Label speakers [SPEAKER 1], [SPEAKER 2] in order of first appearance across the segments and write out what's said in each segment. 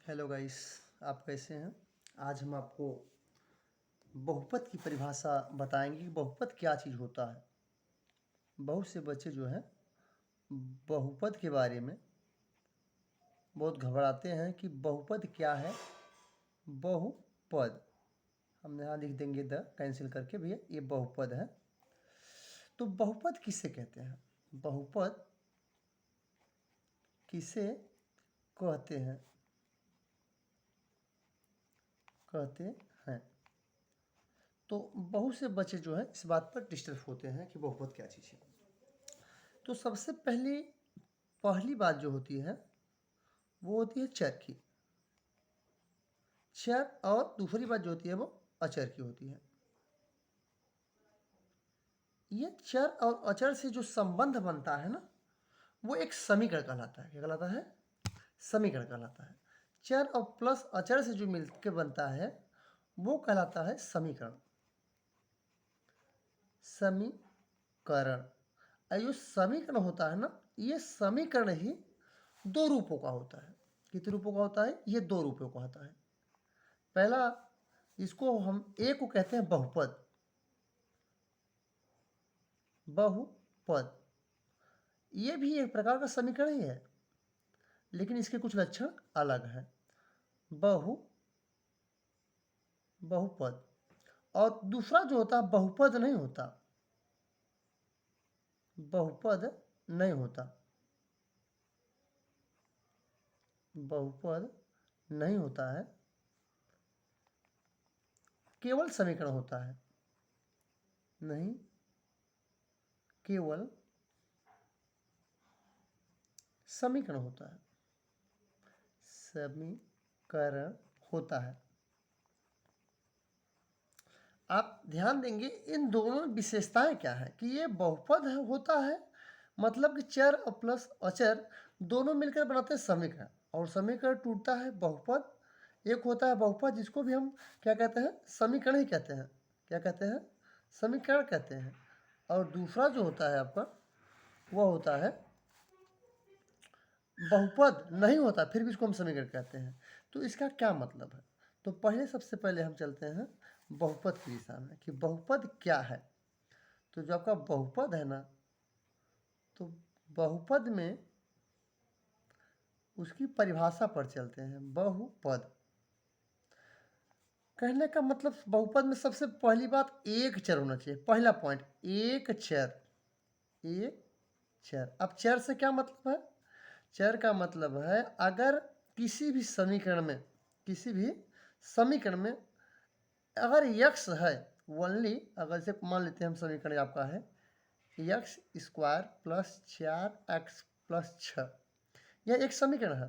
[SPEAKER 1] Hello guys, आप कैसे हैं? आज हम आपको बहुपद की परिभाषा बताएंगे कि बहुपद क्या चीज़ होता है। बहुत से बच्चे जो हैं बहुपद के बारे में बहुत घबराते हैं कि बहुपद क्या है। बहुपद हम यहाँ लिख देंगे द कैंसिल करके, भैया ये बहुपद है। तो बहुपद किसे कहते हैं? बहुपद किसे कहते हैं कहते हैं तो बहुत से बच्चे जो हैं इस बात पर डिस्टर्ब होते हैं कि बहुपद क्या चीज़ है। तो सबसे पहली बात जो होती है वो होती है चर की। चर, और दूसरी बात जो होती है वो अचर की होती है। ये चर और अचर से जो संबंध बनता है ना, वो एक समीकरण कहलाता है। क्या कहलाता है? समीकरण कहलाता है। चर और प्लस अचर से जो मिलकर बनता है वो कहलाता है समीकरण। समीकरण और जो समीकरण होता है ना, ये समीकरण ही दो रूपों का होता है। कितने रूपों का होता है? ये दो रूपों का होता है। पहला, इसको हम ए को कहते हैं बहुपद। बहुपद ये भी एक प्रकार का समीकरण ही है, लेकिन इसके कुछ लक्षण अलग हैं। बहुपद और दूसरा जो होता है बहुपद नहीं होता। बहुपद नहीं होता। बहुपद नहीं होता है, केवल समीकरण होता है। नहीं, केवल समीकरण होता है। समीकरण होता है। आप ध्यान देंगे इन दोनों विशेषताएं क्या है कि ये बहुपद होता है, मतलब कि चर और प्लस अचर दोनों मिलकर बनाते हैं समीकरण, और समीकरण टूटता है बहुपद। एक होता है बहुपद जिसको भी हम क्या कहते हैं? समीकरण ही कहते हैं। क्या कहते हैं? समीकरण कहते हैं। और दूसरा जो होता है आपका वह होता है बहुपद नहीं होता, फिर भी इसको हम समीकरण कहते हैं। तो इसका क्या मतलब है? तो सबसे पहले हम चलते हैं बहुपद की दिशा में कि बहुपद क्या है। तो जो आपका बहुपद है ना, तो बहुपद में उसकी परिभाषा पर चलते हैं। बहुपद कहने का मतलब, बहुपद में सबसे पहली बात एक चर होना चाहिए। पहला पॉइंट, एक चर। एक चर। अब चर से क्या मतलब है? चर का मतलब है अगर किसी भी समीकरण में अगर यक्स है, ओनली अगर से मान लेते हैं हम समीकरण आपका है x square plus 4x plus 6, यह एक समीकरण है।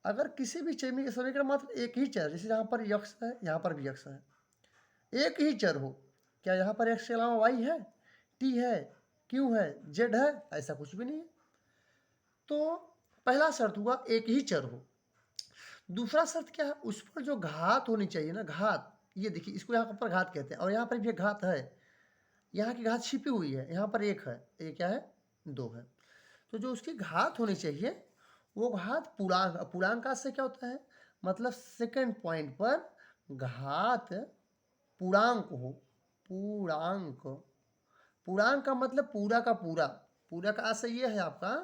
[SPEAKER 1] अगर किसी भी समीकरण मात्र एक ही चर, जैसे यहाँ पर यक्स है, यहाँ पर भी यक्स है, एक ही चर हो, क्या यहाँ पर एक्स के अलावा वाई है, टी है, क्यू है, जेड है? ऐसा कुछ भी नहीं है। तो पहला शर्त हुआ एक ही चर हो। दूसरा शर्त क्या है? उस पर जो घात होनी चाहिए ना, घात, ये देखिए इसको यहाँ पर घात कहते हैं, और यहाँ पर भी घात है। यहाँ की घात छिपी हुई है, यहाँ पर एक है, ये क्या है? 2 है। तो जो उसकी घात होनी चाहिए वो घात पूर्णांक। पूर्णांक से क्या होता है? मतलब सेकंड पॉइंट पर घात पूर्णांक हो। पूर्णांक। पूर्णांक का मतलब पूरा का पूरा। पूरा का आशय ये है आपका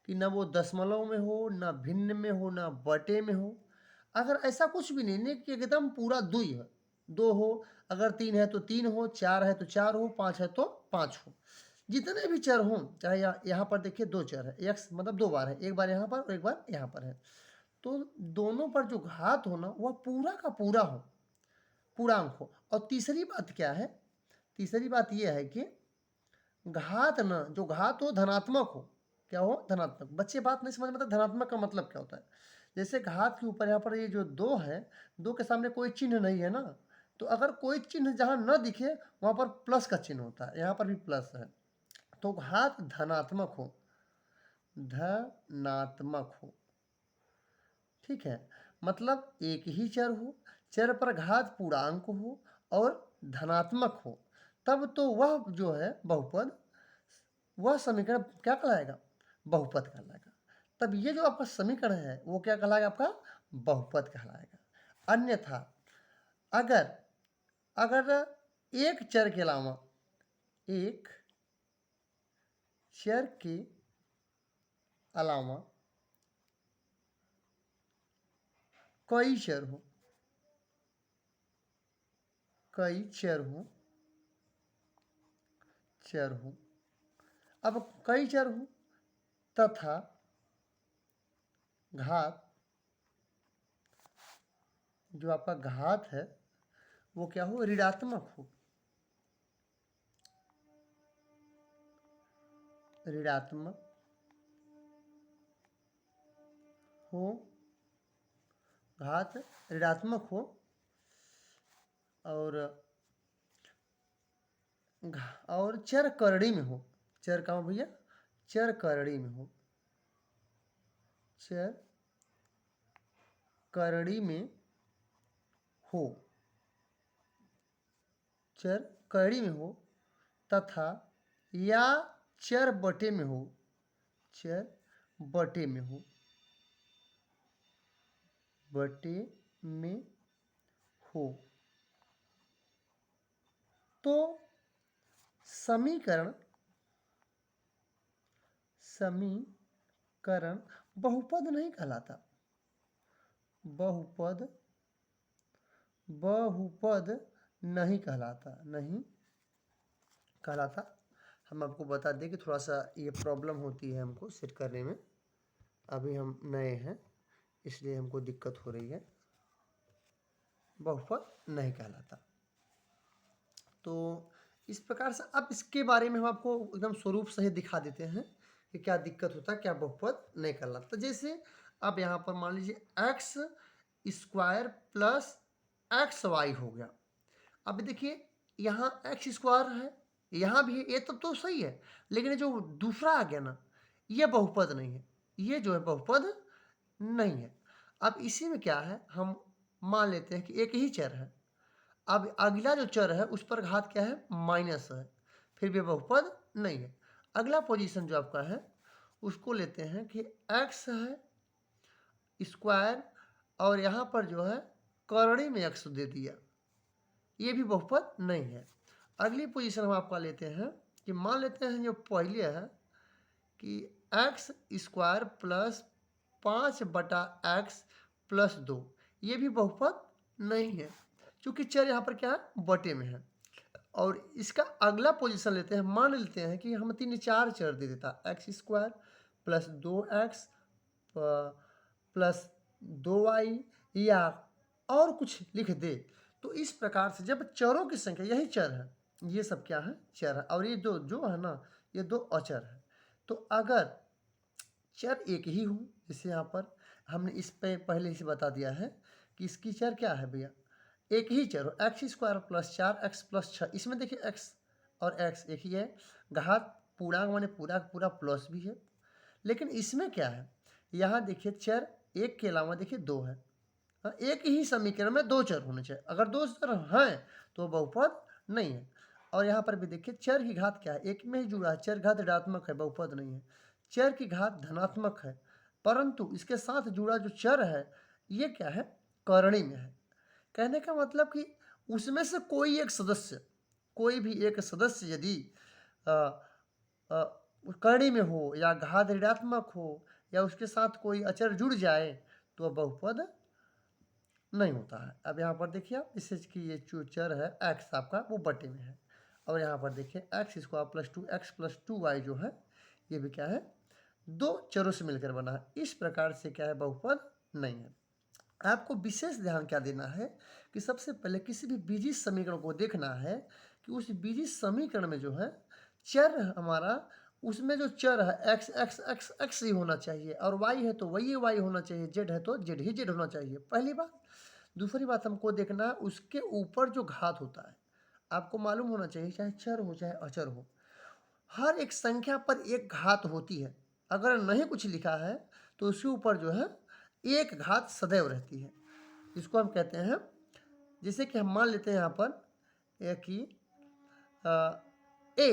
[SPEAKER 1] कि न वो दशमलव में हो, न भिन्न में हो, न बटे में हो। अगर ऐसा कुछ भी नहीं कि एकदम पूरा दुई है, 2 हो, अगर 3 है तो 3 हो, 4 है तो 4 हो, 5 है तो 5 हो। जितने भी चर हों, चाहे यहाँ पर देखिए 2 चर है, एक्स मतलब 2 बार है, एक बार यहाँ पर और एक बार यहाँ पर है, तो दोनों पर जो घात हो ना वह पूरा का पूरा हो, पूर्णांक हो। और तीसरी बात क्या है? तीसरी बात यह है कि घात न, जो घात हो धनात्मक हो। क्या हो? धनात्मक। बच्चे बात नहीं समझ में, मतलब धनात्मक का मतलब क्या होता है? जैसे घात के ऊपर यहाँ पर ये जो 2 है, 2 के सामने कोई चिन्ह नहीं है ना, तो अगर कोई चिन्ह जहाँ न दिखे वहाँ पर प्लस का चिन्ह होता है, यहाँ पर भी प्लस है। तो घात धनात्मक हो, धनात्मक हो, ठीक है, मतलब एक ही चर हो, चर पर घात पूर्णांक हो और धनात्मक हो, तब तो वह जो है बहुपद, वह समीकरण क्या कहलाएगा? बहुपद कहलाएगा। तब ये जो आपका समीकरण है वो क्या कहलाएगा? आपका बहुपद कहलाएगा। अन्यथा अगर अगर एक चर के अलावा एक चर के अलावा कई चर हो, कई चर हो, अब कई चर हो तथा घात, जो आपका घात है वो क्या हो, ऋणात्मक हो, ऋणात्मक हो, घात ऋणात्मक हो और चर करड़ी में हो। चर कहाँ भैया, चर करड़ी में हो, चर करड़ी में हो, चर करड़ी में हो तथा या चर बटे में हो, चर बटे में हो, बटे में हो, तो समीकरण बहुपद नहीं कहलाता। बहुपद नहीं कहलाता। हम आपको बता दें कि थोड़ा सा ये प्रॉब्लम होती है हमको सेट करने में, अभी हम नए हैं इसलिए हमको दिक्कत हो रही है। बहुपद नहीं कहलाता। तो इस प्रकार से अब इसके बारे में हम आपको एकदम स्वरूप सहित दिखा देते हैं कि क्या दिक्कत होता है, क्या बहुपद नहीं कहलाता। तो जैसे अब यहाँ पर मान लीजिए x square plus x y हो गया। अब देखिए यहाँ एक्स स्क्वायर है, यहाँ भी ये तो सही है, लेकिन जो दूसरा आ गया ना, ये बहुपद नहीं है, ये जो है बहुपद नहीं है। अब इसी में क्या है, हम मान लेते हैं कि एक ही चर है। अब अगला जो चर है उस पर घात क्या है, माइनस है, फिर भी बहुपद नहीं है। अगला पोजीशन जो आपका है उसको लेते हैं कि एक्स है स्क्वायर और यहाँ पर जो है करड़ी में एक्स दे दिया, ये भी बहुपद नहीं है। अगली पोजीशन हम आपका लेते हैं कि मान लेते हैं जो पहले है कि x square plus 5/x plus 2, ये भी बहुपद नहीं है क्योंकि चर यहाँ पर क्या है, बटे में है। और इसका अगला पोजीशन लेते हैं, मान लेते हैं कि हम 4 चर दे देता, x square plus 2x plus 2y या और कुछ लिख दे। तो इस प्रकार से जब चरों की संख्या, यही चर है, ये सब क्या है, चर है, और ये जो है ना, ये 2 अचर है। तो अगर चर एक ही हो, जैसे यहाँ पर हमने इस पे पहले से बता दिया है कि इसकी चर क्या है भैया, एक ही चर हो, x square plus 4x plus 6, इसमें देखिए x और x एक ही है, घात पूर्णांक माने पूरा पूरा प्लस भी है। लेकिन इसमें क्या है, यहाँ देखिए चर एक के अलावा देखिए 2 है। एक ही समीकरण में 2 चर होने चाहिए, अगर 2 चर हैं तो बहुपद नहीं है। और यहाँ पर भी देखिए चर की घात क्या है, एक में ही जुड़ा है, चर घात ऋणात्मक है, बहुपद नहीं है। चर की घात धनात्मक है, परंतु इसके साथ जुड़ा जो चर है ये क्या है, करणी में है। कहने का मतलब कि उसमें से कोई एक सदस्य, कोई भी एक सदस्य यदि करणी में हो या घात ऋणात्मक हो या उसके साथ कोई अचर जुड़ जाए तो बहुपद नहीं होता है। अब यहाँ पर देखिए आप, इससे कि ये जो चर है एक्स आपका वो बटे में है, और यहाँ पर देखिए x square plus 2x plus 2y जो है ये भी क्या है, 2 चरों से मिलकर बना है। इस प्रकार से क्या है, बहुपद नहीं है। आपको विशेष ध्यान क्या देना है कि सबसे पहले किसी भी बीजीय समीकरण को देखना है कि उस बीजीय समीकरण में जो है चर हमारा, उसमें जो चर है x x x x ही होना चाहिए, और y है तो वही y होना चाहिए, z है तो z ही z होना चाहिए, पहली बात। दूसरी बात हमको देखना है उसके ऊपर जो घात होता है, आपको मालूम होना चाहिए, चाहे चर हो चाहे अचर हो, हर एक संख्या पर एक घात होती है। अगर नहीं कुछ लिखा है तो उसके ऊपर जो है एक घात सदैव रहती है। इसको हम कहते हैं, जैसे कि हम मान लेते हैं यहाँ पर कि ए,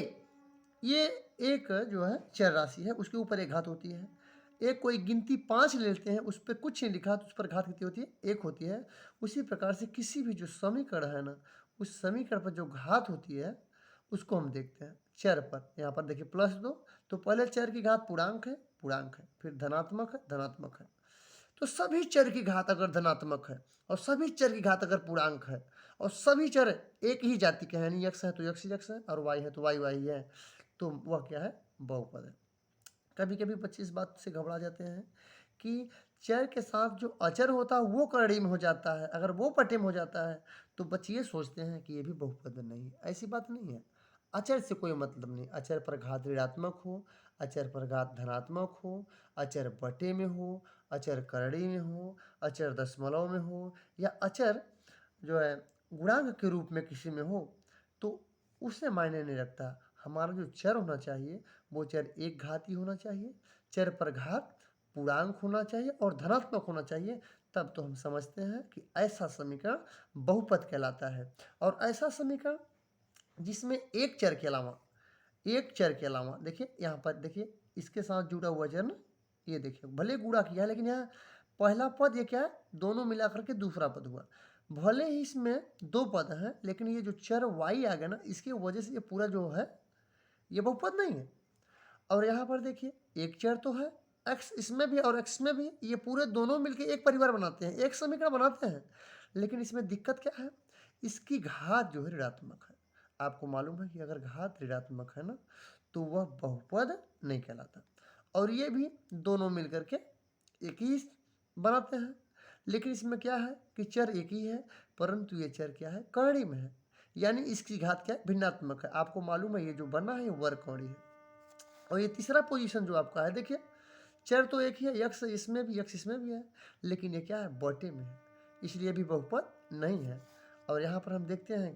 [SPEAKER 1] ये एक जो है चर राशि है, उसके ऊपर एक घात होती है। एक कोई गिनती 5 ले लेते हैं, उस पे कुछ नहीं लिखा तो उस पर घात कितनी होती है? 1 होती है। उसी प्रकार से किसी भी जो समीकरण है ना, उस समीकरण पर जो घात होती है उसको हम देखते हैं चर पर। यहाँ पर देखिए +2, तो पहले चर की घात पूर्णांक है, फिर धनात्मक है। तो सभी चर की घात अगर धनात्मक है और सभी चर की घात अगर पूर्णांक है और सभी चर एक ही जाति के हैं, यानी x है तो x है और y है तो y ही है, तो वह क्या है? बहुपद है। कभी कभी बच्चे इस बात से घबरा जाते हैं कि चर के साथ जो अचर होता है वो करड़ी में हो जाता है, अगर वो पटे में हो जाता है तो बच्चे ये सोचते हैं कि ये भी बहुपद नहीं है। ऐसी बात नहीं है। अचर से कोई मतलब नहीं। अचर पर घात ऋणात्मक हो, अचर पर घात धनात्मक हो, अचर बटे में हो, अचर करड़ी में हो, अचर दशमलव में हो, या अचर जो है गुणांक के रूप में किसी में हो, तो उससे मायने नहीं रखता। हमारा जो चर होना चाहिए वो चर एक घाती होना चाहिए, चर पर घात पूर्णांक होना चाहिए और धनात्मक होना चाहिए। तब तो हम समझते हैं कि ऐसा समीकरण बहुपद कहलाता है। और ऐसा समीकरण जिसमें एक चर के अलावा देखिए यहाँ पर देखिए इसके साथ जुड़ा हुआ चर ना, ये देखिए भले गुणा किया है लेकिन यहाँ पहला पद ये क्या है? दोनों मिलाकर के दूसरा पद हुआ। भले ही इसमें 2 पद हैं लेकिन ये जो चर y आ गया ना, इसकी वजह से ये पूरा जो है ये बहुपद नहीं है। और यहाँ पर देखिए एक चर तो है x इसमें भी और x में भी, ये पूरे दोनों मिलके एक परिवार बनाते हैं, एक समीकरण बनाते हैं। लेकिन इसमें दिक्कत क्या है? इसकी घात जो है ऋणात्मक है। आपको मालूम है कि अगर घात ऋणात्मक है ना तो वह बहुपद नहीं कहलाता। और ये भी दोनों मिलकर के एक ही बनाते हैं। लेकिन इसमें क्या है कि चर एक ही है, परंतु ये चर क्या है? करड़ी में है, यानी इसकी घात क्या है? भिन्नात्मक है। आपको मालूम है ये जो बना है ये वर्गकौड़ी है। और ये तीसरा पोजीशन जो आपका है देखिए, चर तो एक ही है, यक्स इसमें भी यक्स इसमें भी है, लेकिन ये क्या है? बटे में है, इसलिए भी बहुपद नहीं है। और यहाँ पर हम देखते हैं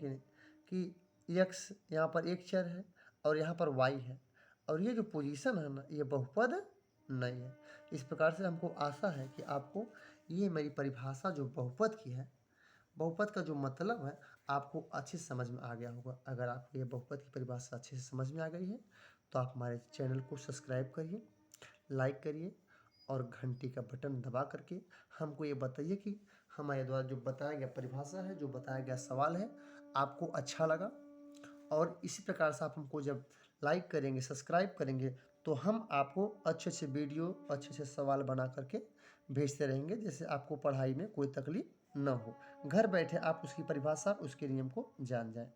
[SPEAKER 1] कि यक्स यहाँ पर एक चर है और यहाँ पर वाई है, और ये जो पोजीशन है ना ये बहुपद नहीं है। इस प्रकार से हमको आशा है कि आपको ये मेरी परिभाषा जो बहुपद की है, बहुपद का जो मतलब है आपको अच्छे से समझ में आ गया होगा। अगर आपको ये बहुपद की परिभाषा अच्छे से समझ में आ गई है तो आप हमारे चैनल को सब्सक्राइब करिए, लाइक करिए और घंटी का बटन दबा करके हमको ये बताइए कि हमारे द्वारा जो बताया गया परिभाषा है, जो बताया गया सवाल है, आपको अच्छा लगा। और इसी प्रकार से आप हमको जब लाइक करेंगे, सब्सक्राइब करेंगे, तो हम आपको अच्छे अच्छे वीडियो, अच्छे अच्छे सवाल बना करके भेजते रहेंगे, जिससे आपको पढ़ाई में कोई तकलीफ न हो। घर बैठे आप उसकी परिभाषा, उसके नियम को जान जाएं।